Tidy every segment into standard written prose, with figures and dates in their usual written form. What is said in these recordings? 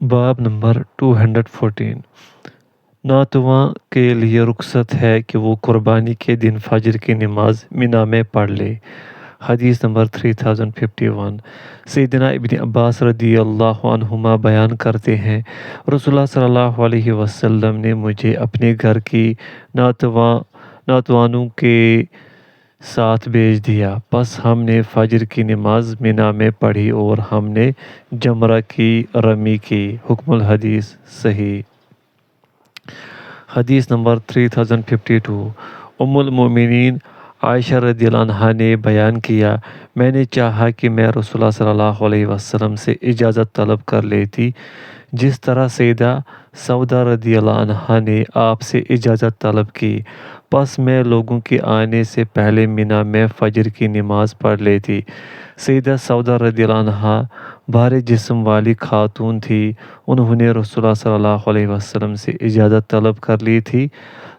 باب نمبر 214 ناتواں کے لیے رخصت ہے کہ وہ قربانی کے دن فجر کی نماز منا میں پڑھ لے۔ حدیث نمبر 3051 سیدنا ابن عباس رضی اللہ عنہما بیان کرتے ہیں، رسول اللہ صلی اللہ علیہ وسلم نے مجھے اپنے گھر کی ناتوانوں کے ساتھ بھیج دیا، پس ہم نے فجر کی نماز منا میں پڑھی اور ہم نے جمرہ کی رمی کی۔ حکم الحدیث صحیح۔ حدیث نمبر 3052 ام المومنین عائشہ رضی اللہ عنہا نے بیان کیا، میں نے چاہا کہ میں رسول اللہ صلی اللہ علیہ وسلم سے اجازت طلب کر لیتی، جس طرح سیدہ سودا رضی اللہ عنہا نے آپ سے اجازت طلب کی، پس میں لوگوں کے آنے سے پہلے منا میں فجر کی نماز پڑھ لیتی۔ سیدہ سودا رضی اللہ عنہا بھارے جسم والی خاتون تھی، انہوں نے رسول اللہ صلی اللہ علیہ وسلم سے اجازت طلب کر لی تھی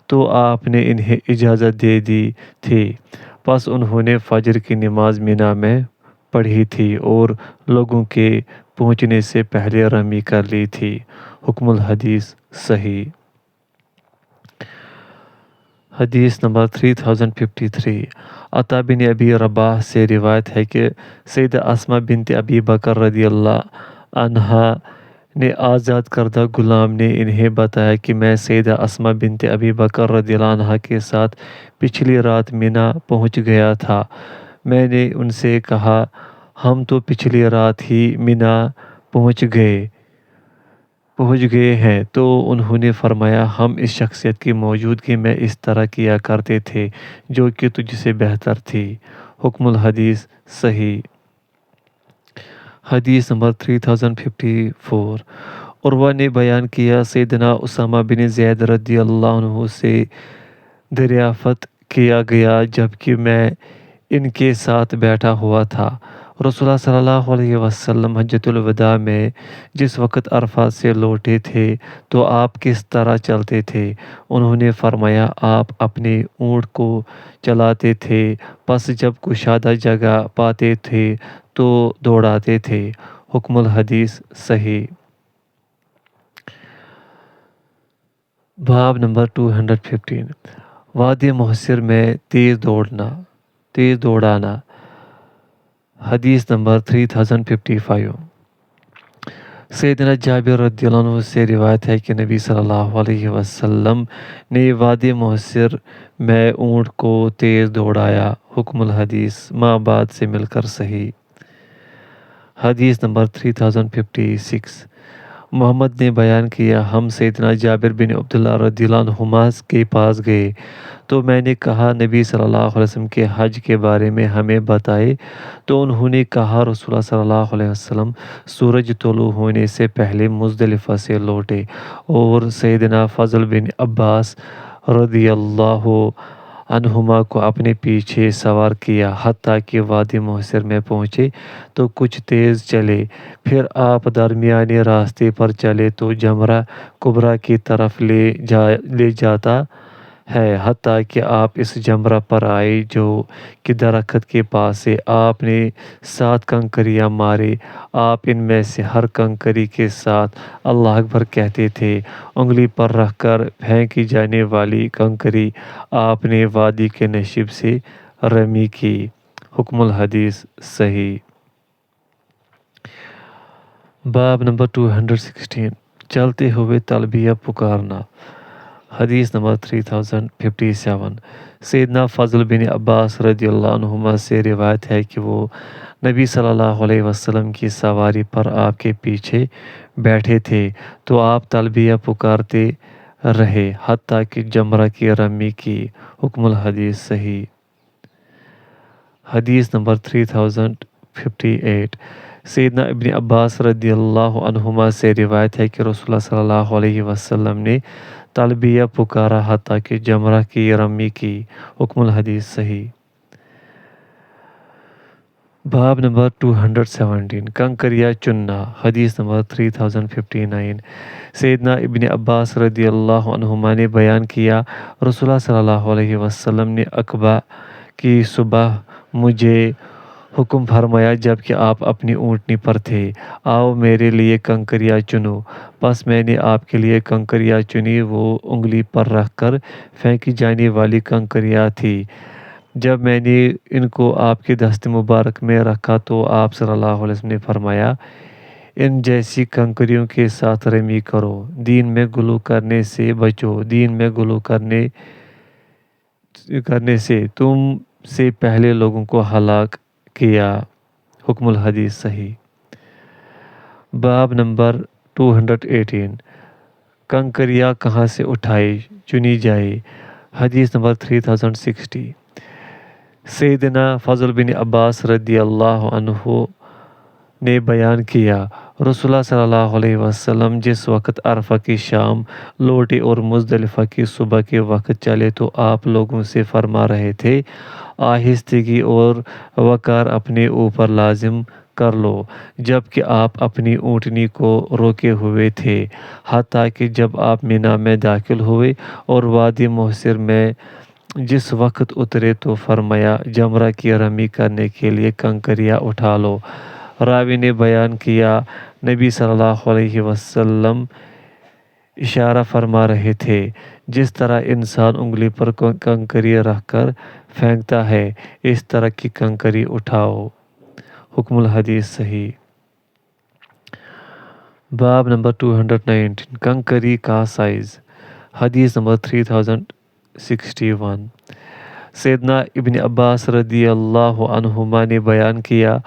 تو آپ نے انہیں اجازت دے دی تھی، پس انہوں نے فجر کی نماز منا میں پڑھی تھی اور لوگوں کے پہنچنے سے پہلے رمی کر لی تھی۔ حکم الحدیث صحیح۔ حدیث نمبر 3053 عطا بن ابی رباح سے روایت ہے کہ سیدہ اسماء بنت ابی بکر رضی اللہ عنہا نے آزاد کردہ غلام نے انہیں بتایا کہ میں سیدہ اسماء بنت ابی بکر رضی اللہ عنہا کے ساتھ پچھلی رات منا پہنچ گیا تھا۔ میں نے ان سے کہا، ہم تو پچھلی رات ہی منا پہنچ گئے ہیں، تو انہوں نے فرمایا، ہم اس شخصیت کی موجودگی میں اس طرح کیا کرتے تھے جو کہ تجھ سے بہتر تھی۔ حکم الحدیث صحیح۔ حدیث نمبر 3054 عروہ نے بیان کیا، سیدنا اسامہ بن زید رضی اللہ عنہ سے دریافت کیا گیا جبکہ میں ان کے ساتھ بیٹھا ہوا تھا، رسول اللہ صلی اللہ علیہ وسلم حجۃ الوداع میں جس وقت عرفات سے لوٹے تھے تو آپ کس طرح چلتے تھے؟ انہوں نے فرمایا، آپ اپنے اونٹ کو چلاتے تھے، پس جب کشادہ جگہ پاتے تھے تو دوڑاتے تھے۔ حکم الحدیث صحیح۔ باب نمبر 215 وادی محسر میں تیز دوڑانا۔ حدیث نمبر 3055 سیدنا جابر رضی اللہ عنہ سے روایت ہے کہ نبی صلی اللہ علیہ وسلم نے وادی محسر میں اونٹ کو تیز دوڑایا۔ حکم الحدیث ماں بعد سے مل کر صحیح۔ حدیث نمبر 3056 محمد نے بیان کیا، ہم سیدنا جابر بن عبداللہ رضی اللہ عنہما کے پاس گئے تو میں نے کہا، نبی صلی اللہ علیہ وسلم کے حج کے بارے میں ہمیں بتائے، تو انہوں نے کہا، رسول اللہ صلی اللہ علیہ وسلم سورج طلوع ہونے سے پہلے مزدلفہ سے لوٹے اور سیدنا فضل بن عباس رضی اللہ عنہما کو اپنے پیچھے سوار کیا حتیٰ کہ وادی محسر میں پہنچے تو کچھ تیز چلے، پھر آپ درمیانے راستے پر چلے تو جمرہ کبریٰ کی طرف لے جاتا ہے حتیٰ کہ آپ اس جمرہ پر آئے جو کہ درخت کے پاس ہے۔ آپ نے 7 کنکریاں مارے، آپ ان میں سے ہر کنکری کے ساتھ اللہ اکبر کہتے تھے، انگلی پر رکھ کر پھینکی جانے والی کنکری آپ نے وادی کے نصیب سے رمی کی۔ حکم الحدیث صحیح۔ باب نمبر 216 چلتے ہوئے تلبیہ پکارنا۔ حدیث نمبر 3057 سیدنا فضل بن عباس رضی اللہ عنہما سے روایت ہے کہ وہ نبی صلی اللہ علیہ وسلم کی سواری پر آپ کے پیچھے بیٹھے تھے تو آپ تلبیہ پکارتے رہے حتیٰ کہ جمرہ کی رمی کی۔ حکم الحدیث صحیح۔ حدیث نمبر 3058 سیدنا ابن عباس رضی اللہ عنہما سے روایت ہے کہ رسول اللہ صلی اللہ علیہ وسلم نے تلبیہ پکارا حتیٰ کہ جمرہ کی رمی کی۔ حکم الحدیث صحیح۔ باب نمبر 217 کنکریاں چننا۔ حدیث نمبر 3059 سیدنا ابن عباس رضی اللہ عنہما نے بیان کیا، رسول اللہ صلی اللہ علیہ وسلم نے عقبہ کی صبح مجھے حکم فرمایا جب کہ آپ اپنی اونٹنی پر تھے، آؤ میرے لیے کنکریاں چنو۔ پس میں نے آپ کے لیے کنکریاں چنی، وہ انگلی پر رکھ کر پھینکی جانے والی کنکریاں تھی۔ جب میں نے ان کو آپ کے دست مبارک میں رکھا تو آپ صلی اللہ علیہ وسلم نے فرمایا، ان جیسی کنکریوں کے ساتھ رمی کرو، دین میں غلو کرنے سے بچو، دین میں غلو کرنے سے تم سے پہلے لوگوں کو ہلاک کیا۔ حکم الحدیث صحیح۔ باب نمبر 218، کنکریاں کہاں سے اٹھائی چنی جائے۔ حدیث نمبر 3060، سیدنا فضل بن عباس رضی اللہ عنہ نے بیان کیا، رسول اللہ صلی اللہ علیہ وسلم جس وقت عرفہ کی شام لوٹے اور مزدلفہ کی صبح کے وقت چلے تو آپ لوگوں سے فرما رہے تھے، آہستگی اور وقار اپنے اوپر لازم کر لو، جبکہ آپ اپنی اونٹنی کو روکے ہوئے تھے، حتیٰ کہ جب آپ مینا میں داخل ہوئے اور وادی محسر میں جس وقت اترے تو فرمایا، جمرہ کی رمی کرنے کے لیے کنکریاں اٹھا لو۔ راوی نے بیان کیا، نبی صلی اللہ علیہ وسلم اشارہ فرما رہے تھے، جس طرح انسان انگلی پر کنکری رکھ کر پھینکتا ہے، اس طرح کی کنکری اٹھاؤ۔ حکم الحدیث صحیح۔ باب نمبر 219، کنکری کا سائز۔ حدیث نمبر 3061، سیدنا ابن عباس رضی اللہ عنہما نے بیان کیا،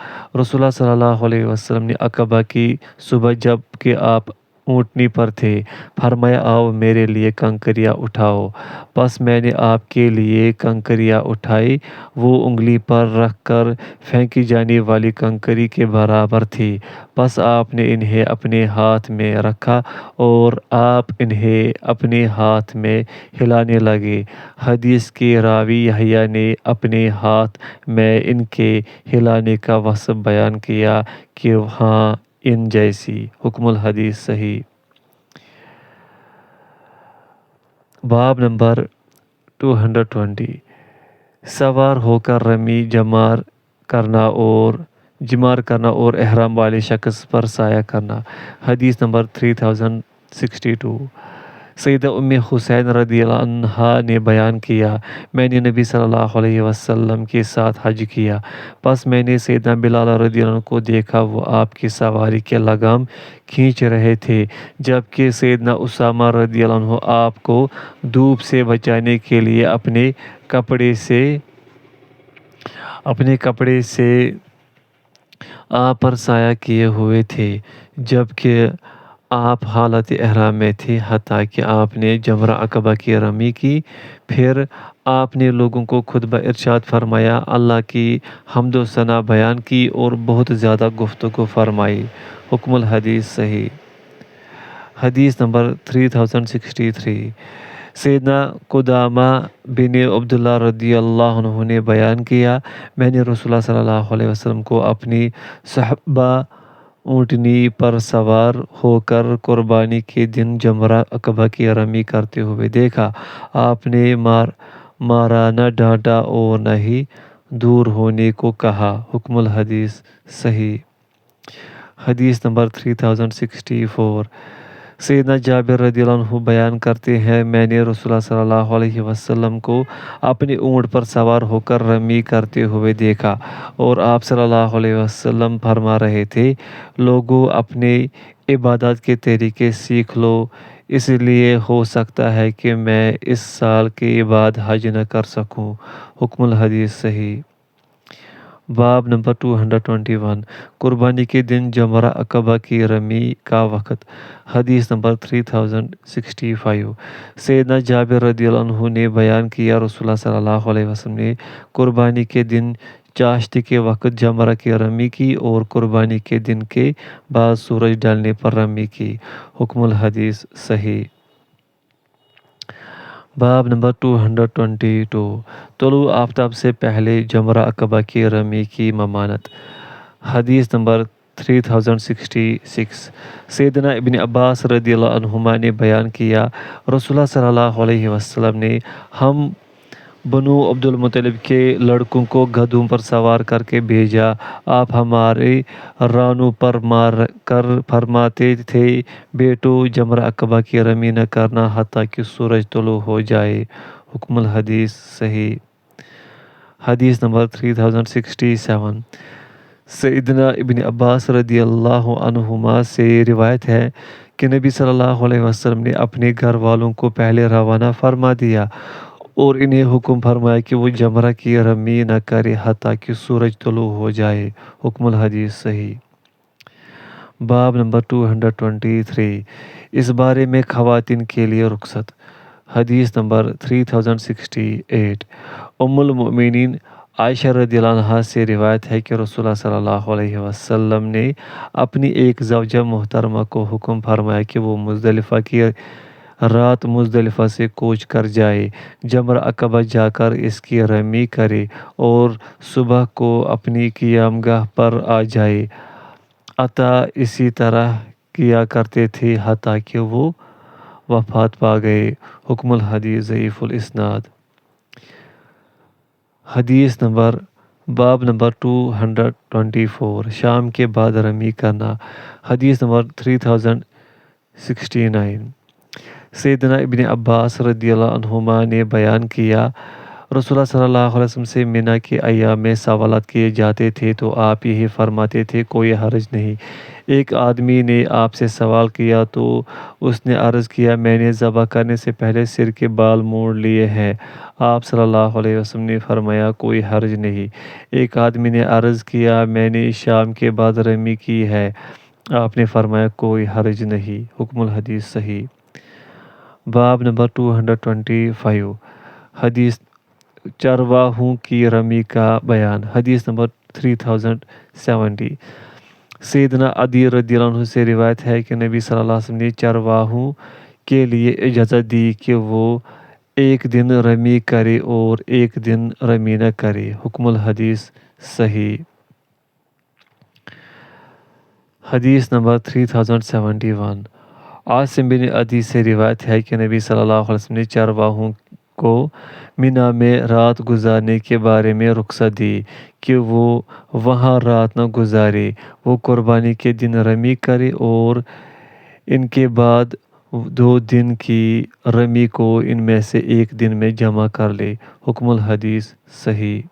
رسول اللہ صلی اللہ علیہ وسلم نے عقبہ کی صبح جب کہ آپ اونٹنی پر تھے فرمایا، آؤ میرے لیے کنکریاں اٹھاؤ۔ پس میں نے آپ کے لیے کنکریاں اٹھائی، وہ انگلی پر رکھ کر پھینکی جانے والی کنکری کے برابر تھی۔ پس آپ نے انہیں اپنے ہاتھ میں رکھا اور آپ انہیں اپنے ہاتھ میں ہلانے لگے۔ حدیث کے راوی یحییٰ نے اپنے ہاتھ میں ان کے ہلانے کا وصف بیان کیا کہ ہاں ان جیسی۔ حکم الحدیث صحیح۔ باب نمبر 220، سوار ہو کر رمی جمار کرنا اور احرام والے شخص پر سایہ کرنا۔ حدیث نمبر 3062، سیدہ ام حسین رضی اللہ عنہا نے بیان کیا، میں نے نبی صلی اللہ علیہ وسلم کے ساتھ حج کیا، پس میں نے سیدنا بلال رضی اللہ عنہ کو دیکھا، وہ آپ کی سواری کے لگام کھینچ رہے تھے، جبکہ سیدنا اسامہ رضی اللہ عنہ آپ کو دھوپ سے بچانے کے لیے اپنے کپڑے سے آپ پر سایہ کیے ہوئے تھے، جبکہ آپ حالت احرام میں تھے، حتیٰ کہ آپ نے جمرہ عقبہ کی رمی کی۔ پھر آپ نے لوگوں کو خطبہ ارشاد فرمایا، اللہ کی حمد و ثنا بیان کی اور بہت زیادہ گفتگو فرمائی۔ حکم الحدیث صحیح۔ حدیث نمبر 3063، سیدنا قدامہ بن عبداللہ رضی اللہ عنہ نے بیان کیا، میں نے رسول اللہ صلی اللہ علیہ وسلم کو اپنی صحبہ اونٹنی پر سوار ہو کر قربانی کے دن جمرہ عقبہ کی رمی کرتے ہوئے دیکھا، آپ نے مارا نہ ڈانٹا اور نہ ہی دور ہونے کو کہا۔ حکم الحدیث صحیح۔ حدیث نمبر 3064، سیدنا جابر رضی اللہ عنہ بیان کرتے ہیں، میں نے رسول اللہ صلی اللہ علیہ وسلم کو اپنے اونٹ پر سوار ہو کر رمی کرتے ہوئے دیکھا اور آپ صلی اللہ علیہ وسلم فرما رہے تھے، لوگو اپنے عبادات کے طریقے سیکھ لو، اس لیے ہو سکتا ہے کہ میں اس سال کے بعد حج نہ کر سکوں۔ حکم الحدیث صحیح۔ باب نمبر 221، قربانی کے دن جمرہ عقبہ کی رمی کا وقت۔ حدیث نمبر 3065، سیدنا جابر رضی اللہ عنہ نے بیان کیا، رسول اللہ صلی اللہ علیہ وسلم نے قربانی کے دن چاشت کے وقت جمرہ کی رمی کی اور قربانی کے دن کے بعد سورج ڈھلنے پر رمی کی۔ حکم الحدیث صحیح۔ باب نمبر 222، طلوع آفتاب سے پہلے جمرہ عقبہ کی رمی کی ممانعت۔ حدیث نمبر 3066، سیدنا ابن عباس رضی اللہ عنہما نے بیان کیا، رسول اللہ صلی اللہ علیہ وسلم نے ہم بنو عبد المطلب کے لڑکوں کو گدھوں پر سوار کر کے بھیجا۔ آپ ہمارے رانوں پر مار کر فرماتے تھے، بیٹو جمرہ عقبہ کی رمی نہ کرنا حتیٰ کہ سورج طلوع ہو جائے۔ حکم الحدیث صحیح۔ حدیث نمبر 3067 سیدنا ابن عباس رضی اللہ عنہما سے روایت ہے کہ نبی صلی اللہ علیہ وسلم نے اپنے گھر والوں کو پہلے روانہ فرما دیا اور انہیں حکم فرمایا کہ وہ جمرہ کی رمی نہ کرے حتیٰ کہ سورج طلوع ہو جائے۔ حکم الحدیث صحیح۔ باب نمبر 223 اس بارے میں خواتین کے لیے رخصت۔ حدیث نمبر 3068 ام المؤمنین عائشہ رضی اللہ عنہا سے روایت ہے کہ رسول اللہ صلی اللہ علیہ وسلم نے اپنی ایک زوجہ محترمہ کو حکم فرمایا کہ وہ مزدلفہ کی رات مزدلفہ سے کوچ کر جائے، جمرہ عقبہ جا کر اس کی رمی کرے اور صبح کو اپنی قیام گاہ پر آ جائے۔ عطا اسی طرح کیا کرتے تھے حتیٰ کہ وہ وفات پا گئے۔ حکم الحدیث ضعیف الاسناد۔ حدیث نمبر باب نمبر 224 شام کے بعد رمی کرنا۔ حدیث نمبر 3069 سیدنا ابن عباس رضی اللہ عنہما نے بیان کیا، رسول اللہ صلی اللہ علیہ وسلم سے منی کے ایام میں سوالات کیے جاتے تھے تو آپ یہی فرماتے تھے، کوئی حرج نہیں۔ ایک آدمی نے آپ سے سوال کیا تو اس نے عرض کیا، میں نے ذبح کرنے سے پہلے سر کے بال موڑ لیے ہیں۔ آپ صلی اللہ علیہ وسلم نے فرمایا، کوئی حرج نہیں۔ ایک آدمی نے عرض کیا، میں نے شام کے بعد رمی کی ہے۔ آپ نے فرمایا، کوئی حرج نہیں۔ حکم الحدیث صحیح۔ باب نمبر 225 حدیث چرواہوں کی رمی کا بیان۔ حدیث نمبر 3070 سیدنا عدی رضی اللہ عنہ سے روایت ہے کہ نبی صلی اللہ علیہ وسلم نے چرواہوں کے لیے اجازت دی کہ وہ ایک دن رمی کرے اور ایک دن رمی نہ کرے۔ حکم الحدیث صحیح۔ حدیث نمبر 3071 عاصم بن عدی سے روایت ہے کہ نبی صلی اللہ علیہ وسلم نے چرواہوں کو منی میں رات گزارنے کے بارے میں رخصت دی کہ وہ وہاں رات نہ گزارے، وہ قربانی کے دن رمی کرے اور ان کے بعد 2 دن کی رمی کو ان میں سے ایک دن میں جمع کر لے۔ حکم الحدیث صحیح۔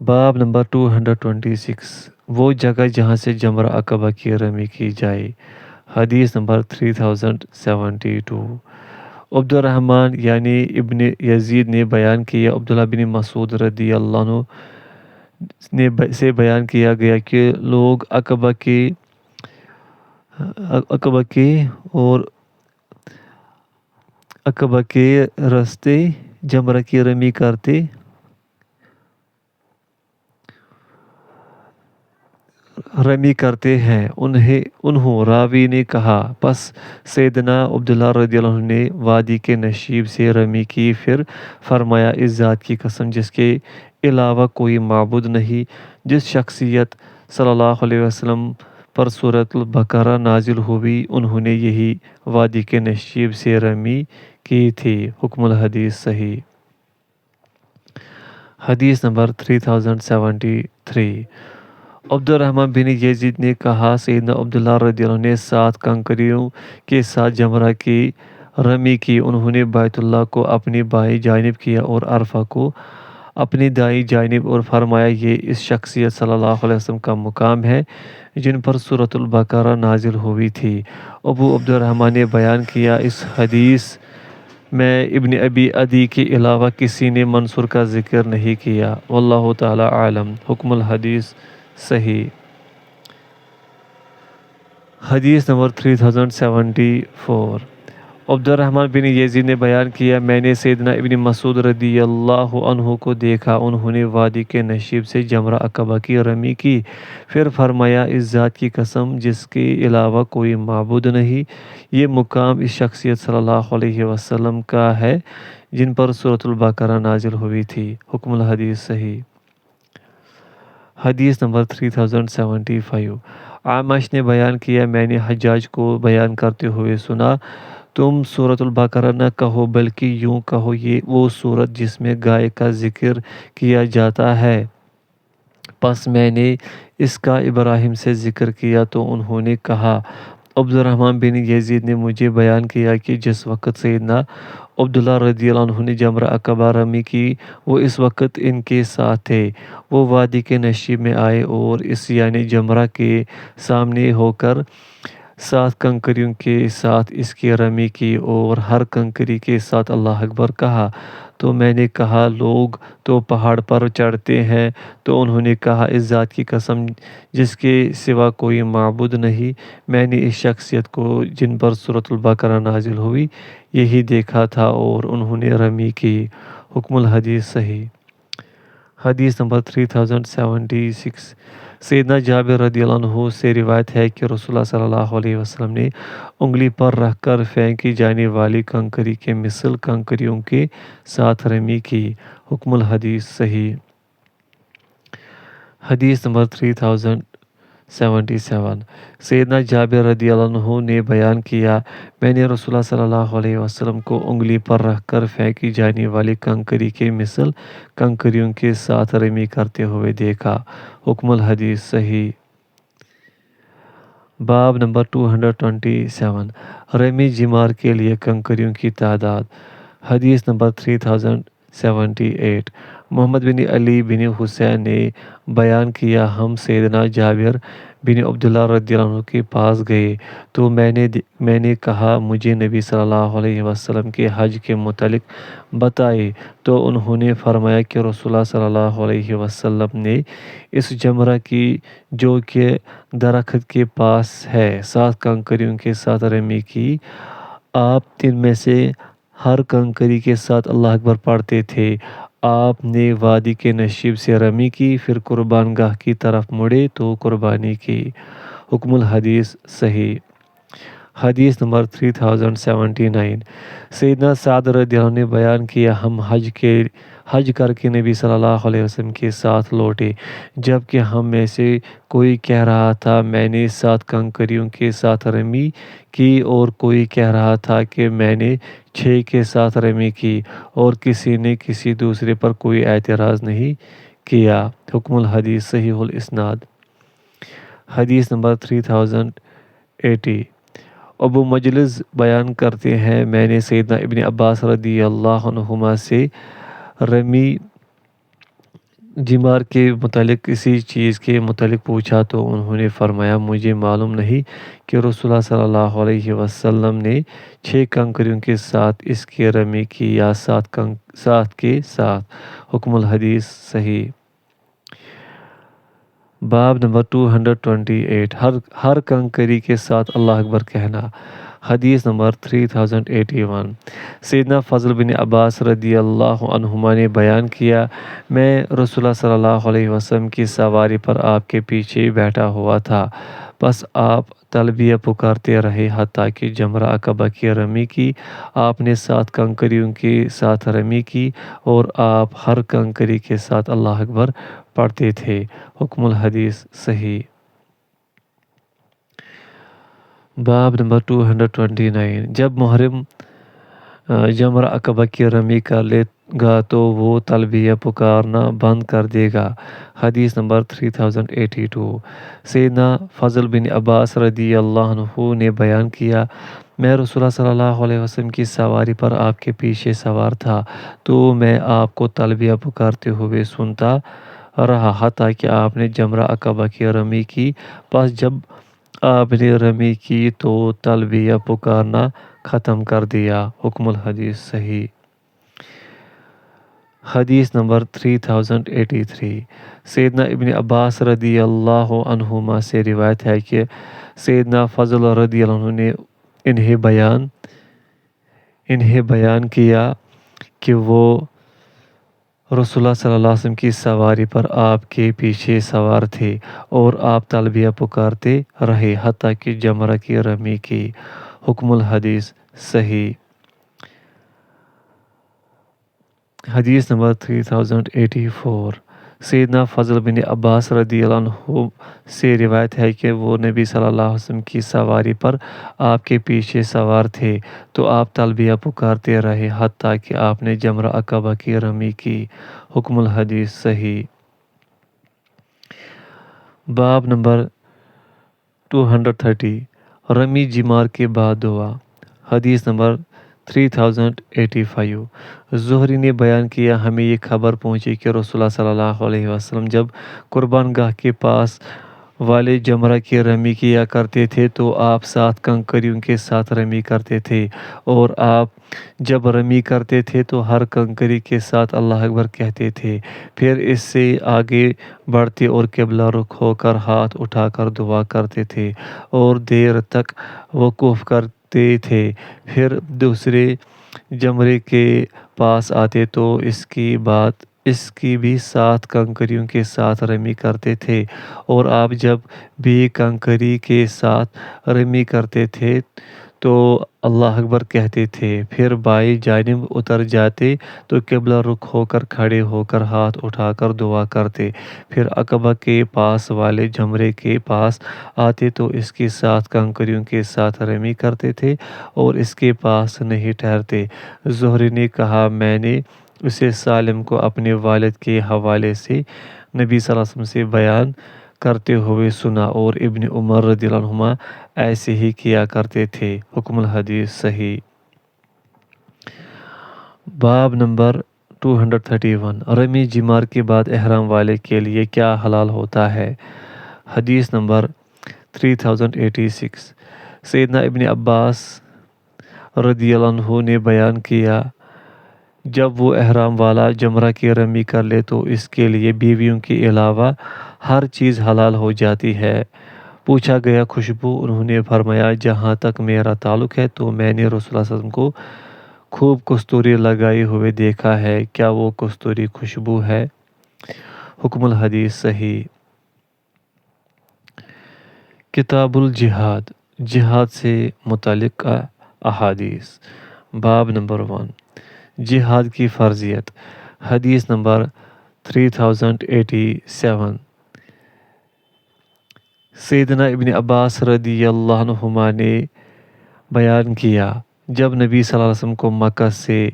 باب نمبر 226 وہ جگہ جہاں سے جمرہ عقبہ کی رمی کی جائے۔ حدیث نمبر 3072 عبد الرحمن یعنی ابن یزید نے بیان کیا، عبداللہ بن مسعود رضی اللہ عنہ سے بیان کیا گیا کہ لوگ عقبہ کے راستے جمرہ کی رمی کرتے ہیں۔ انہوں راوی نے کہا، پس سیدنا عبداللہ رضی اللہ عنہ نے وادی کے نشیب سے رمی کی، پھر فرمایا، اس ذات کی قسم جس کے علاوہ کوئی معبود نہیں، جس شخصیت صلی اللہ علیہ وسلم پر سورۃ البقرہ نازل ہوئی، انہوں نے یہی وادی کے نشیب سے رمی کی تھی۔ حکم الحدیث صحیح۔ حدیث نمبر 3073 عبد الرحمن بن یزید نے کہا، سیدنا عبداللہ رضی اللہ عنہ نے 7 کنکریوں کے ساتھ جمرہ کی رمی کی، انہوں نے بیت اللہ کو اپنی بائیں جانب کیا اور عرفہ کو اپنی دائیں جانب، اور فرمایا، یہ اس شخصیت صلی اللہ علیہ وسلم کا مقام ہے جن پر سورۃ البقرہ نازل ہوئی تھی۔ ابو عبد الرحمن نے بیان کیا، اس حدیث میں ابن ابی عدی کے علاوہ کسی نے منصور کا ذکر نہیں کیا۔ واللہ تعالی عالم۔ حکم الحدیث صحیح۔ حدیث نمبر 3074 عبد الرحمن بن یزید نے بیان کیا، میں نے سیدنا ابن مسعود رضی اللہ عنہ کو دیکھا، انہوں نے وادی کے نشیب سے جمرہ عقبہ کی رمی کی، پھر فرمایا، اس ذات کی قسم جس کے علاوہ کوئی معبود نہیں، یہ مقام اس شخصیت صلی اللہ علیہ وسلم کا ہے جن پر سورۃ البقرہ نازل ہوئی تھی۔ حکم الحدیث صحیح۔ حدیث نمبر 3075 اعمش نے بیان کیا، میں نے حجاج کو بیان کرتے ہوئے سنا، تم سورۃ البقرہ نہ کہو بلکہ یوں کہو یہ وہ سورت جس میں گائے کا ذکر کیا جاتا ہے۔ پس میں نے اس کا ابراہیم سے ذکر کیا تو انہوں نے کہا عبدالرحمن بن یزید نے مجھے بیان کیا کہ جس وقت سیدنا عبداللہ رضی اللہ عنہ نے جمرہ عقبہ رمی کی وہ اس وقت ان کے ساتھ تھے۔ وہ وادی کے نشیب میں آئے اور اس یعنی جمرہ کے سامنے ہو کر 7 کنکریوں کے ساتھ اس کی رمی کی اور ہر کنکری کے ساتھ اللہ اکبر کہا۔ تو میں نے کہا لوگ تو پہاڑ پر چڑھتے ہیں؟ تو انہوں نے کہا اس ذات کی قسم جس کے سوا کوئی معبود نہیں، میں نے اس شخصیت کو جن پر سورۃ البقرہ نازل ہوئی یہی دیکھا تھا اور انہوں نے رمی کی۔ حکم الحدیث صحیح۔ حدیث نمبر 3076 سیدنا جابر رضی اللہ عنہ سے روایت ہے کہ رسول اللہ صلی اللہ علیہ وسلم نے انگلی پر رکھ کر پھینکی جانے والی کنکری کے مثل کنکریوں کے ساتھ رمی کی۔ حکم الحدیث صحیح۔ حدیث نمبر 3077 سیدنا جابر رضی اللہ عنہ نے بیان کیا میں نے رسول اللہ صلی اللہ علیہ وسلم کو انگلی پر رکھ کر پھینکی جانے والی کنکری کے مثل کنکریوں کے ساتھ رمی کرتے ہوئے دیکھا۔ حکم الحدیث صحیح۔ باب نمبر 227 رمی جمار کے لیے کنکریوں کی تعداد۔ حدیث نمبر 3078 محمد بن علی بن حسین نے بیان کیا ہم سیدنا جابر بن عبداللہ رضی اللہ عنہ کے پاس گئے تو میں نے کہا مجھے نبی صلی اللہ علیہ وسلم کے حج کے متعلق بتائے تو انہوں نے فرمایا کہ رسول اللہ صلی اللہ علیہ وسلم نے اس جمرہ کی جو کہ درخت کے پاس ہے 7 کنکریوں کے ساتھ رمی کی۔ آپ دن میں سے ہر کنکری کے ساتھ اللہ اکبر پڑھتے تھے۔ آپ نے وادی کے نشیب سے رمی کی پھر قربان گاہ کی طرف مڑے تو قربانی کی۔ حکم الحدیث صحیح۔ حدیث نمبر 3079 سیدنا سعد رضی اللہ عنہ نے بیان کیا ہم حج کر کے نبی صلی اللہ علیہ وسلم کے ساتھ لوٹے جبکہ ہم میں سے کوئی کہہ رہا تھا میں نے 7 کنکریوں کے ساتھ رمی کی اور کوئی کہہ رہا تھا کہ میں نے 6 کے ساتھ رمی کی اور کسی نے کسی دوسرے پر کوئی اعتراض نہیں کیا۔ حکم الحدیث صحیح الاسناد۔ حدیث نمبر 3080 ابو مجلس بیان کرتے ہیں میں نے سیدنا ابن عباس رضی اللہ عنہما سے رمی جمار کے متعلق کسی چیز کے متعلق پوچھا تو انہوں نے فرمایا مجھے معلوم نہیں کہ رسول اللہ صلی اللہ علیہ وسلم نے 6 کنکریوں کے ساتھ اس کی رمی کی یا 7 کے ساتھ۔ حکم الحدیث صحیح۔ باب نمبر 228 ہر کنکری کے ساتھ اللہ اکبر کہنا۔ حدیث نمبر 3081 سیدنا فضل بن عباس رضی اللہ عنہما نے بیان کیا میں رسول اللہ صلی اللہ علیہ وسلم کی سواری پر آپ کے پیچھے بیٹھا ہوا تھا بس آپ تلبیہ پکارتے رہے حتیٰ کہ جمرہ عقبہ کی رمی کی۔ آپ نے 7 کنکریوں کے ساتھ رمی کی اور آپ ہر کنکری کے ساتھ اللہ اکبر پڑھتے تھے۔ حکم الحدیث صحیح۔ باب نمبر 229 جب محرم جمرہ عقبہ کی رمی کر لے گا تو وہ تلبیہ پکارنا بند کر دے گا۔ حدیث نمبر 3082 سیدنا فضل بن عباس رضی اللہ عنہ نے بیان کیا میں رسول اللہ صلی اللہ علیہ وسلم کی سواری پر آپ کے پیچھے سوار تھا تو میں آپ کو تلبیہ پکارتے ہوئے سنتا رہا حتیٰ کہ آپ نے جمرہ عقبہ کی رمی کی۔ پس جب آپ نے رمی کی تو تلبیہ پکارنا ختم کر دیا۔ حکم الحدیث صحیح۔ حدیث نمبر 3083 سیدنا ابن عباس رضی اللہ عنہما سے روایت ہے کہ سیدنا فضل رضی اللہ عنہ نے انہیں بیان کیا کہ وہ رسول اللہ صلی اللہ علیہ وسلم کی سواری پر آپ کے پیچھے سوار تھے اور آپ تلبیہ پکارتے رہے حتیٰ کہ جمرہ کی رمی کی۔ حکم الحدیث صحیح۔ حدیث نمبر 3084 سیدنا فضل بن عباس رضی اللہ عنہ سے روایت ہے کہ وہ نبی صلی اللہ علیہ وسلم کی سواری پر آپ کے پیچھے سوار تھے تو آپ تلبیہ پکارتے رہے حتیٰ کہ آپ نے جمرہ عقبہ کی رمی کی۔ حکم الحدیث صحیح۔ باب نمبر 230 رمی جمار کے بعد دعا۔ حدیث نمبر 3085 زہری نے بیان کیا ہمیں یہ خبر پہنچی کہ رسول اللہ صلی اللہ علیہ وسلم جب قربان گاہ کے پاس والے جمرہ کی رمی کیا کرتے تھے تو آپ 7 کنکریوں کے ساتھ رمی کرتے تھے، اور آپ جب رمی کرتے تھے تو ہر کنکری کے ساتھ اللہ اکبر کہتے تھے، پھر اس سے آگے بڑھتے اور قبلہ رخ ہو کر ہاتھ اٹھا کر دعا کرتے تھے اور دیر تک وقوف کرتے تھے، پھر دوسرے جمرے کے پاس آتے تو اس کی بھی 7 کنکریوں کے ساتھ رمی کرتے تھے، اور آپ جب بھی کنکری کے ساتھ رمی کرتے تھے تو اللہ اکبر کہتے تھے، پھر بائیں جانب اتر جاتے تو قبلہ رخ ہو کر کھڑے ہو کر ہاتھ اٹھا کر دعا کرتے، پھر عقبہ کے پاس والے جمرے کے پاس آتے تو اس کی 7 کنکریوں کے ساتھ رمی کرتے تھے اور اس کے پاس نہیں ٹھہرتے۔ زہری نے کہا میں نے اسے سالم کو اپنے والد کے حوالے سے نبی صلی اللہ علیہ وسلم سے بیان کرتے ہوئے سنا، اور ابن عمر رضی اللہ عنہما ایسے ہی کیا کرتے تھے۔ حکم الحدیث صحیح۔ باب نمبر 231 رمی جمار کے بعد احرام والے کے لیے کیا حلال ہوتا ہے۔ حدیث نمبر 3086 سیدنا ابن عباس رضی اللہ عنہ نے بیان کیا جب وہ احرام والا جمرہ کی رمی کر لے تو اس کے لیے بیویوں کے علاوہ ہر چیز حلال ہو جاتی ہے۔ پوچھا گیا خوشبو، انہوں نے فرمایا جہاں تک میرا تعلق ہے تو میں نے رسول اللہ صلی اللہ علیہ وسلم کو خوب کستوری لگائے ہوئے دیکھا ہے، کیا وہ کستوری خوشبو ہے؟ حکم الحدیث صحیح۔ کتاب الجہاد جہاد سے متعلق احادیث۔ باب نمبر 1 جہاد کی فرضیت۔ حدیث نمبر 3087 سیدنا ابن عباس رضی اللہ عنہما نے بیان کیا جب نبی صلی اللہ علیہ وسلم کو مکہ سے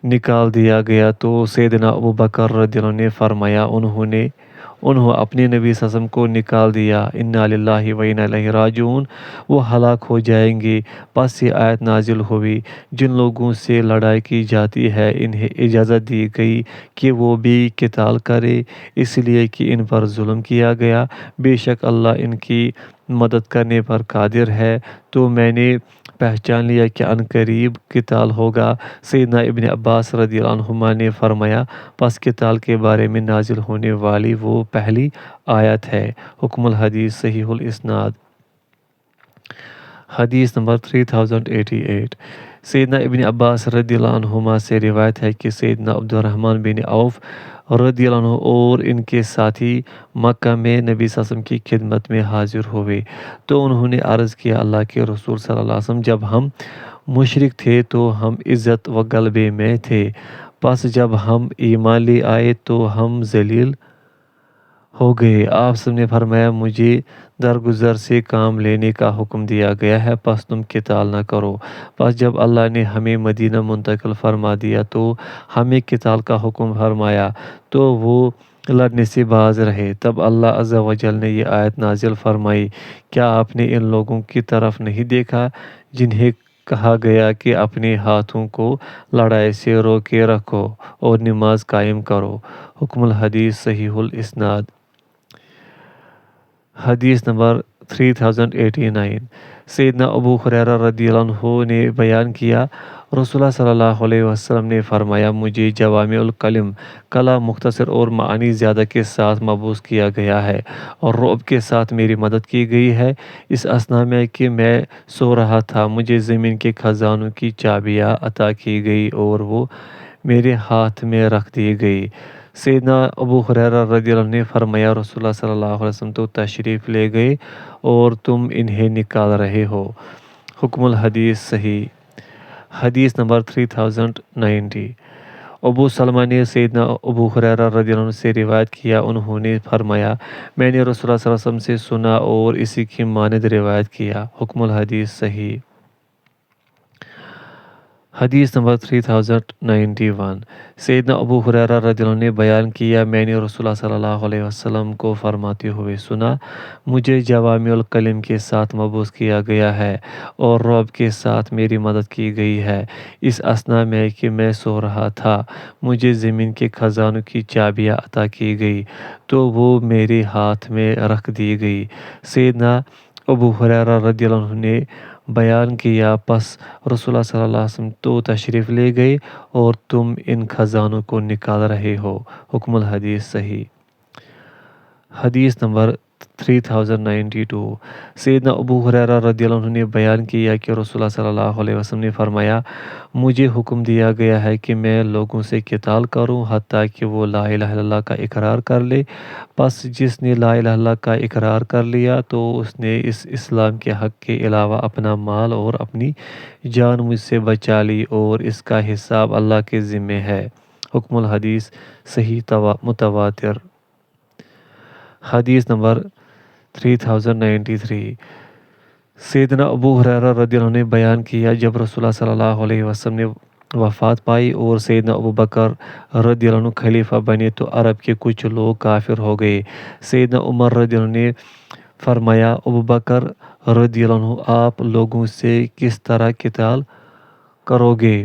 نکال دیا گیا تو سیدنا ابو بکر رضی اللہ عنہ نے فرمایا انہوں اپنے نبی صلی اللہ علیہ وسلم کو نکال دیا، انا للہ و انا الیہ راجعون، وہ ہلاک ہو جائیں گے۔ پس یہ آیت نازل ہوئی، جن لوگوں سے لڑائی کی جاتی ہے انہیں اجازت دی گئی کہ وہ بھی قتال کرے، اس لیے کہ ان پر ظلم کیا گیا، بے شک اللہ ان کی مدد کرنے پر قادر ہے۔ تو میں نے پہچان لیا کہ عنقریب قتال ہوگا۔ سیدنا ابن عباس رضی اللہ عنہما نے فرمایا پس قتال کے بارے میں نازل ہونے والی وہ پہلی آیت ہے۔ حکم الحدیث صحیح الاسناد۔ حدیث نمبر 3088 سیدنا ابن عباس رضی اللہ عنہما سے روایت ہے کہ سیدنا عبد الرحمن بن عوف رضی اللہ عنہ اور ان کے ساتھی مکہ میں نبی صلی اللہ علیہ وسلم کی خدمت میں حاضر ہوئے تو انہوں نے عرض کیا اللہ کے رسول صلی اللہ علیہ وسلم جب ہم مشرک تھے تو ہم عزت و غلبے میں تھے، پس جب ہم ایمان لے آئے تو ہم ذلیل ہو گئے۔ آپ نے فرمایا مجھے درگزر سے کام لینے کا حکم دیا گیا ہے، پس تم قتال نہ کرو۔ پس جب اللہ نے ہمیں مدینہ منتقل فرما دیا تو ہمیں قتال کا حکم فرمایا تو وہ لڑنے سے باز رہے۔ تب اللہ عز و جل نے یہ آیت نازل فرمائی، کیا آپ نے ان لوگوں کی طرف نہیں دیکھا جنہیں کہا گیا کہ اپنے ہاتھوں کو لڑائی سے روکے رکھو اور نماز قائم کرو۔ حکم الحدیث صحیح الاسناد۔ حدیث نمبر 3089 سیدنا ابو ہریرہ رضی اللہ عنہ نے بیان کیا رسول اللہ صلی اللہ علیہ وسلم نے فرمایا مجھے جوامع الکلم کلام مختصر اور معنی زیادہ کے ساتھ مبعوث کیا گیا ہے اور رعب کے ساتھ میری مدد کی گئی ہے۔ اس اثنا میں کہ میں سو رہا تھا مجھے زمین کے خزانوں کی چابیاں عطا کی گئی اور وہ میرے ہاتھ میں رکھ دی گئی۔ سیدنا ابو ہریرہ رضی اللہ عنہ نے فرمایا رسول اللہ صلی اللہ علیہ وسلم تو تشریف لے گئے اور تم انہیں نکال رہے ہو۔ حکم الحدیث صحیح۔ حدیث نمبر 3090 ابو سلمہ نے سیدنا ابو ہریرہ رضی اللہ عنہ سے روایت کیا، انہوں نے فرمایا میں نے رسول اللہ صلی اللہ علیہ وسلم سے سنا اور اسی کی مانند روایت کیا۔ حکم الحدیث صحیح۔ حدیث نمبر 3091 سیدنا ابو ہریرہ رضی اللہ عنہ نے بیان کیا، میں نے رسول اللہ صلی اللہ علیہ وسلم کو فرماتے ہوئے سنا، مجھے جوامع الکلم کے ساتھ مبعوث کیا گیا ہے اور رعب کے ساتھ میری مدد کی گئی ہے۔ اس اثنا میں کہ میں سو رہا تھا، مجھے زمین کے خزانوں کی چابیاں عطا کی گئی تو وہ میرے ہاتھ میں رکھ دی گئی۔ سیدنا ابو ہریرہ رضی اللہ عنہ نے بیان کیا، پس رسول اللہ صلی اللہ علیہ وسلم تو تشریف لے گئے اور تم ان خزانوں کو نکال رہے ہو۔ حکم الحدیث صحیح۔ حدیث نمبر 3092 سیدنا ابو ہریرہ رضی اللہ عنہ نے بیان کیا کہ رسول اللہ صلی اللہ علیہ وسلم نے فرمایا، مجھے حکم دیا گیا ہے کہ میں لوگوں سے قتال کروں حتیٰ کہ وہ لا الہ الا اللہ کا اقرار کر لے، پس جس نے لا الہ الا اللہ کا اقرار کر لیا تو اس نے اس اسلام کے حق کے علاوہ اپنا مال اور اپنی جان مجھ سے بچا لی اور اس کا حساب اللہ کے ذمے ہے۔ حکم الحدیث صحیح متواتر۔ حدیث نمبر 3093 سیدنا ابو ہریرہ رضی اللہ عنہ نے بیان کیا، جب رسول اللہ صلی اللہ علیہ وسلم نے وفات پائی اور سیدنا ابو بکر رضی اللہ عنہ خلیفہ بنے تو عرب کے کچھ لوگ کافر ہو گئے۔ سیدنا عمر رضی اللہ عنہ نے فرمایا، ابو بکر رضی اللہ عنہ آپ لوگوں سے کس طرح قتال کرو گے؟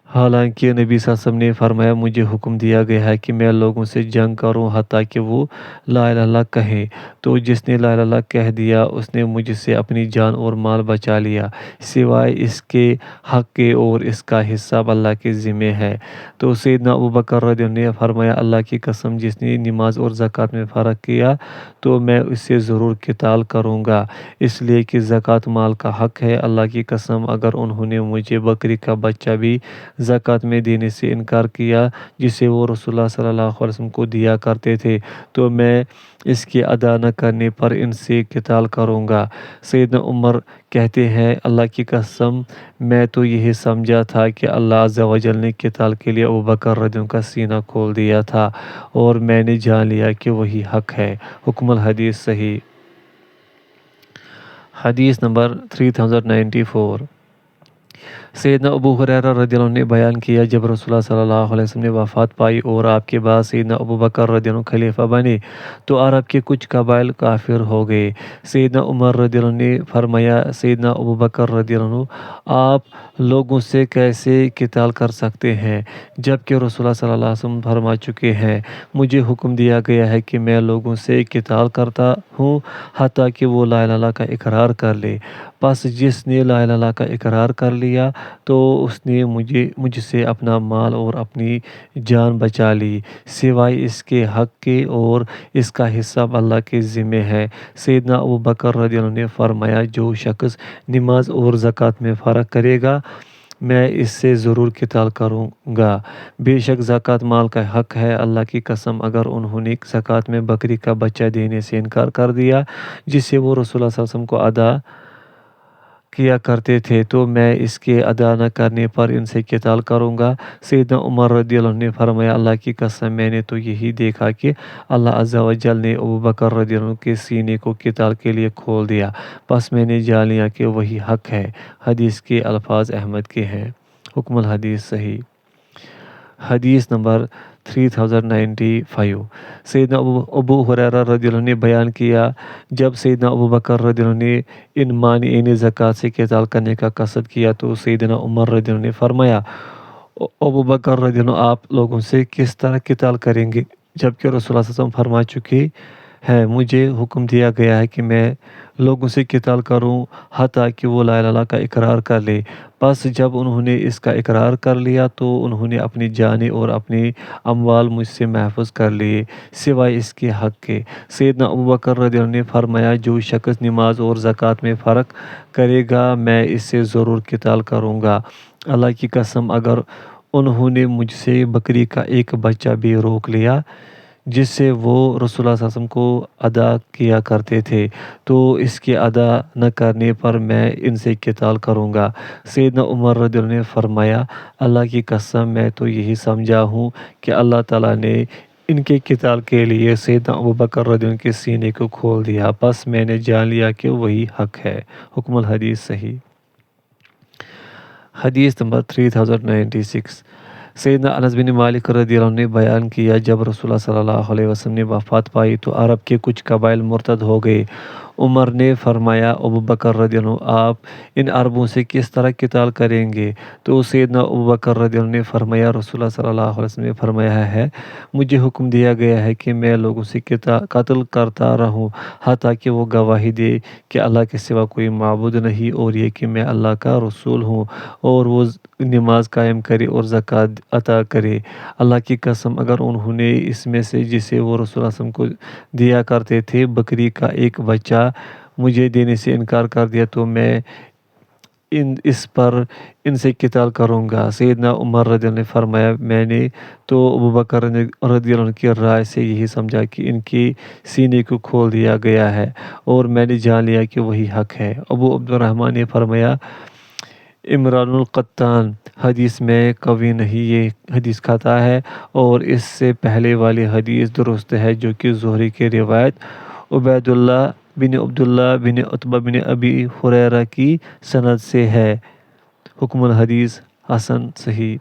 حالانکہ نبی صلی اللہ علیہ وسلم نے فرمایا، مجھے حکم دیا گیا ہے کہ میں لوگوں سے جنگ کروں حتیٰ کہ وہ لا الہ الا اللہ کہیں، تو جس نے لا الہ الا اللہ کہہ دیا اس نے مجھ سے اپنی جان اور مال بچا لیا، سوائے اس کے حق کے اور اس کا حساب اللہ کے ذمے ہے۔ تو سیدنا ابو بکر رضی اللہ عنہ نے فرمایا، اللہ کی قسم جس نے نماز اور زکوٰۃ میں فرق کیا تو میں اس سے ضرور قتال کروں گا، اس لیے کہ زکوٰۃ مال کا حق ہے۔ اللہ کی قسم اگر انہوں نے مجھے بکری کا بچہ بھی زکوٰۃ میں دینے سے انکار کیا جسے وہ رسول اللہ صلی اللہ علیہ وسلم کو دیا کرتے تھے تو میں اس کے ادا نہ کرنے پر ان سے قتال کروں گا۔ سیدنا عمر کہتے ہیں، اللہ کی قسم میں تو یہی سمجھا تھا کہ اللہ عز و جل نے قتال کے لیے ابو بکر رضی اللہ عنہ کا سینہ کھول دیا تھا اور میں نے جان لیا کہ وہی حق ہے۔ حکم الحدیث صحیح۔ حدیث نمبر 3094 سیدنا ابو ہریرہ رضی اللہ عنہ نے بیان کیا، جب رسول اللہ صلی اللہ علیہ وسلم نے وفات پائی اور آپ کے بعد سیدنا ابو بکر رضی اللہ عنہ خلیفہ بنے تو عرب کے کچھ قبائل کافر ہو گئے۔ سیدنا عمر رضی اللہ عنہ نے فرمایا، سیدنا ابو بکر رضی اللہ عنہ آپ لوگوں سے کیسے قتال کر سکتے ہیں جبکہ رسول اللہ صلی اللہ علیہ وسلم فرما چکے ہیں، مجھے حکم دیا گیا ہے کہ میں لوگوں سے قتال کرتا ہوں حتیٰ کہ وہ لا الہ الا اللہ کا اقرار کر لے، پس جس نے لا الہ الا اللہ کا اقرار کر لیا تو اس نے مجھ سے اپنا مال اور اپنی جان بچا لی، سوائے اس کے حق کے اور اس کا حساب اللہ کے ذمے ہے۔ سیدنا ابو بکر رضی اللہ عنہ نے فرمایا، جو شخص نماز اور زکوٰۃ میں فرق کرے گا میں اس سے ضرور قتال کروں گا، بے شک زکوٰۃ مال کا حق ہے۔ اللہ کی قسم اگر انہوں نے زکوٰۃ میں بکری کا بچہ دینے سے انکار کر دیا جسے وہ رسول اللہ صلی اللہ علیہ وسلم کو ادا کیا کرتے تھے تو میں اس کے ادا نہ کرنے پر ان سے قتال کروں گا۔ سیدنا عمر رضی اللہ عنہ نے فرمایا، اللہ کی قسم میں نے تو یہی دیکھا کہ اللہ عز و جل نے ابو بکر رضی اللہ عنہ کے سینے کو قتال کے لیے کھول دیا، پس میں نے جان لیا کہ وہی حق ہے۔ حدیث کے الفاظ احمد کے ہیں۔ حکم الحدیث صحیح۔ حدیث نمبر 3095 سیدنا ابو ہریرہ رضی اللہ عنہ نے بیان کیا، جب سیدنا ابو بکر رضی اللہ عنہ نے ان مانعین زکوٰۃ سے قتال کرنے کا قصد کیا تو سیدنا عمر رضی اللہ عنہ نے فرمایا، ابو بکر رضی اللہ عنہ آپ لوگوں سے کس طرح قتال کریں گے جبکہ رسول اللہ صلی اللہ علیہ وسلم فرما چکے ہیں، مجھے حکم دیا گیا ہے کہ میں لوگوں سے قتال کروں حتیٰ کہ وہ لا الہ الا اللہ کا اقرار کر لے، پس جب انہوں نے اس کا اقرار کر لیا تو انہوں نے اپنی جانیں اور اپنے اموال مجھ سے محفوظ کر لیے، سوائے اس کے حق کے۔ سیدنا ابو بکر رضی اللہ عنہ نے فرمایا، جو شخص نماز اور زکوٰۃ میں فرق کرے گا میں اس سے ضرور قتال کروں گا۔ اللہ کی قسم اگر انہوں نے مجھ سے بکری کا ایک بچہ بھی روک لیا جس سے وہ رسول اللہ صلی اللہ علیہ وسلم کو ادا کیا کرتے تھے، تو اس کے ادا نہ کرنے پر میں ان سے قتال کروں گا۔ سیدنا عمر رضی اللہ عنہ نے فرمایا، اللہ کی قسم میں تو یہی سمجھا ہوں کہ اللہ تعالیٰ نے ان کے قتال کے لیے سیدنا ابوبکر رضی اللہ عنہ کے سینے کو کھول دیا، بس میں نے جان لیا کہ وہی حق ہے۔ حکم الحدیث صحیح۔ حدیث نمبر 3096۔ سیدنا انس بن مالک رضی اللہ عنہ نے بیان کیا، جب رسول اللہ صلی اللہ علیہ وسلم نے وفات پائی تو عرب کے کچھ قبائل مرتد ہو گئے۔ عمر نے فرمایا، ابوبکر رضی اللہ عنہ آپ ان عربوں سے کس طرح قتال کریں گے؟ تو سیدنا ابوبکر رضی اللہ عنہ نے فرمایا، رسول اللہ صلی اللہ علیہ وسلم نے فرمایا ہے، مجھے حکم دیا گیا ہے کہ میں لوگوں سے قتل کرتا رہوں حتیٰ کہ وہ گواہی دے کہ اللہ کے سوا کوئی معبود نہیں اور یہ کہ میں اللہ کا رسول ہوں، اور وہ نماز قائم کرے اور زکوٰۃ عطا کرے۔ اللہ کی قسم اگر انہوں نے اس میں سے جسے وہ رسول اللہ صلی اللہ علیہ وسلم کو دیا کرتے تھے بکری کا ایک بچہ مجھے دینے سے انکار کر دیا تو میں اس پر ان سے قتال کروں گا۔ سیدنا عمر رضی اللہ عنہ نے فرمایا، میں نے تو ابوبکر رضی اللہ عنہ کی رائے سے یہی سمجھا کہ ان کے سینے کو کھول دیا گیا ہے، اور میں نے جان لیا کہ وہی حق ہے۔ ابو عبد الرحمن نے فرمایا، عمران القطان حدیث میں قوی نہیں، یہ حدیث خطا ہے، اور اس سے پہلے والی حدیث درست ہے جو کہ زہری کی روایت عبید اللہ بن عبداللہ بن عتبہ بن ابی ہریرہ کی سند سے ہے۔ حکم الحدیث حسن صحیح۔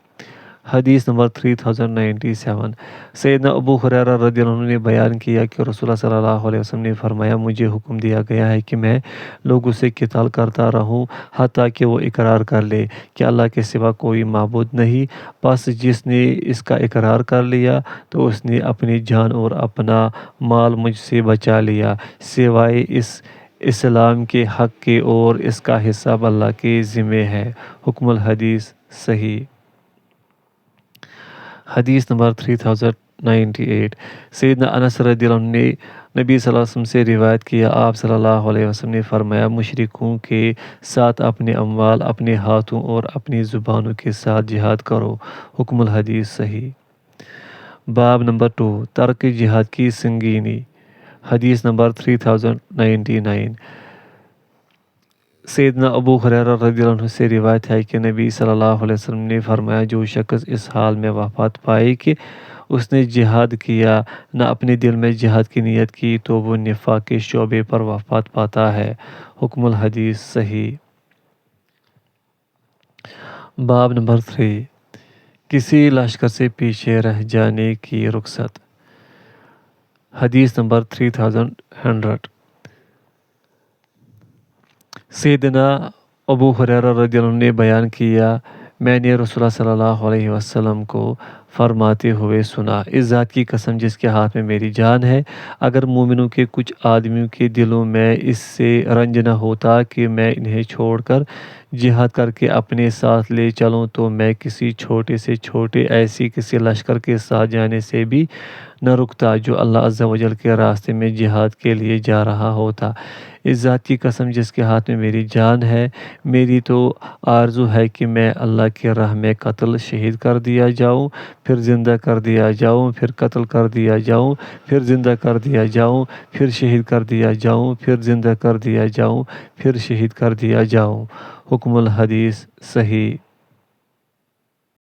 حدیث نمبر 3097۔ سیدنا ابو ہریرہ رضی اللہ عنہ نے بیان کیا کہ رسول اللہ صلی اللہ علیہ وسلم نے فرمایا، مجھے حکم دیا گیا ہے کہ میں لوگوں سے قتال کرتا رہوں حتیٰ کہ وہ اقرار کر لے کہ اللہ کے سوا کوئی معبود نہیں، بس جس نے اس کا اقرار کر لیا تو اس نے اپنی جان اور اپنا مال مجھ سے بچا لیا، سوائے اس اسلام کے حق کے، اور اس کا حساب اللہ کے ذمہ ہے۔ حکم الحدیث صحیح۔ حدیث نمبر 3098۔ سیدنا انس رضی اللہ عنہ نے نبی صلی اللہ علیہ وسلم سے روایت کیا، آپ صلی اللہ علیہ وسلم نے فرمایا، مشرکوں کے ساتھ اپنے اموال، اپنے ہاتھوں اور اپنی زبانوں کے ساتھ جہاد کرو۔ حکم الحدیث صحیح۔ باب نمبر 2، ترک جہاد کی سنگینی۔ حدیث نمبر 3099۔ سیدنا ابو ہریرہ رضی اللہ عنہ سے روایت ہے کہ نبی صلی اللہ علیہ وسلم نے فرمایا، جو شخص اس حال میں وفات پائے کہ اس نے جہاد کیا، نہ اپنے دل میں جہاد کی نیت کی، تو وہ نفاق کے شعبے پر وفات پاتا ہے۔ حکم الحدیث صحیح۔ باب نمبر 3، کسی لشکر سے پیچھے رہ جانے کی رخصت۔ حدیث نمبر 3100۔ سیدنا ابو ہریرہ رضی اللہ عنہ نے بیان کیا، میں نے رسول اللہ صلی اللہ علیہ وسلم کو فرماتے ہوئے سنا، اس ذات کی قسم جس کے ہاتھ میں میری جان ہے، اگر مومنوں کے کچھ آدمیوں کے دلوں میں اس سے رنج نہ ہوتا کہ میں انہیں چھوڑ کر جہاد کر کے اپنے ساتھ لے چلوں، تو میں کسی چھوٹے سے چھوٹے ایسی کسی لشکر کے ساتھ جانے سے بھی نہ رکتا جو اللہ عز و جل کے راستے میں جہاد کے لیے جا رہا ہوتا۔ اس ذات کی قسم جس کے ہاتھ میں میری جان ہے، میری تو آرزو ہے کہ میں اللہ کی راہ میں قتل شہید کر دیا جاؤں، پھر زندہ کر دیا جاؤں، پھر قتل کر دیا جاؤں، پھر زندہ کر دیا جاؤں، پھر شہید کر دیا جاؤں، پھر زندہ کر دیا جاؤں، پھر شہید کر دیا جاؤں۔ حکم الحدیث صحیح۔